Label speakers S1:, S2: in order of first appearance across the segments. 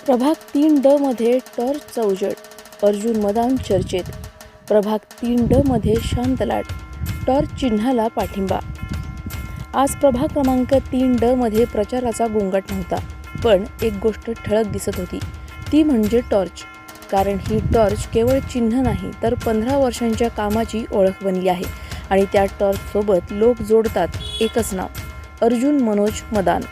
S1: प्रभाग 3D मध्ये टॉर्चचा उजेड, अर्जुन मदान चर्चेत. प्रभाग 3D मध्ये शांत लाट, टॉर्च चिन्हाला पाठिंबा. आज प्रभाग क्रमांक 3D मध्ये प्रचाराचा गोंगाट नव्हता, पण एक गोष्ट ठळक दिसत होती, ती म्हणजे टॉर्च. कारण ही टॉर्च केवळ चिन्ह नाही, तर 15 वर्षांच्या कामाची ओळख बनली आहे. आणि त्या टॉर्चसोबत लोक जोडतात एकच नाव, अर्जुन मनोज मदान.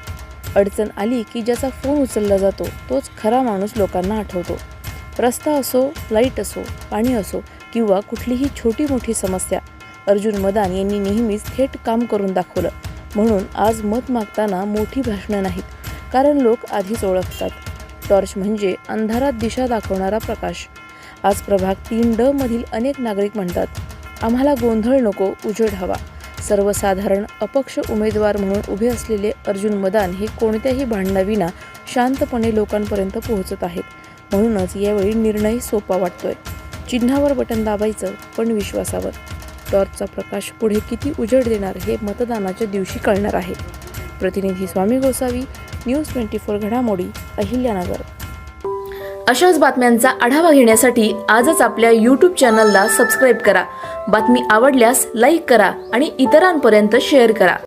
S1: अडचण आली की ज्याचा फोन उचलला जातो तोच खरा माणूस लोकांना आठवतो. रस्ता असो, लाईट असो, पाणी असो किंवा कुठलीही छोटी मोठी समस्या, अर्जुन मदान यांनी नेहमीच थेट काम करून दाखवलं. म्हणून आज मत मागताना मोठी भाषणं नाहीत, कारण लोक आधीच ओळखतात. टॉर्च म्हणजे अंधारात दिशा दाखवणारा प्रकाश. आज प्रभाग 3D मधील अनेक नागरिक म्हणतात, आम्हाला गोंधळ नको, उजेड हवा. सर्वसाधारण अपक्ष उमेदवार म्हणून उभे असलेले अर्जुन मदान हे कोणत्याही भांडणाविना शांतपणे लोकांपर्यंत पोहोचत आहेत. म्हणूनच यावेळी निर्णय सोपा वाटतोय. चिन्हावर बटन दाबायचं, पण विश्वासावर. टॉर्चचा प्रकाश पुढे किती उजेड देणार हे मतदानाच्या दिवशी कळणार आहे. प्रतिनिधी स्वामी गोसावी, न्यूज 24 घडामोडी, अहिल्यानगर. अशाच बातम्यांचा आढावा घेण्यासाठी आजच आपल्या YouTube चॅनलला सबस्क्राईब करा. बातमी आवडल्यास लाईक करा आणि इतरांपर्यंत शेअर करा.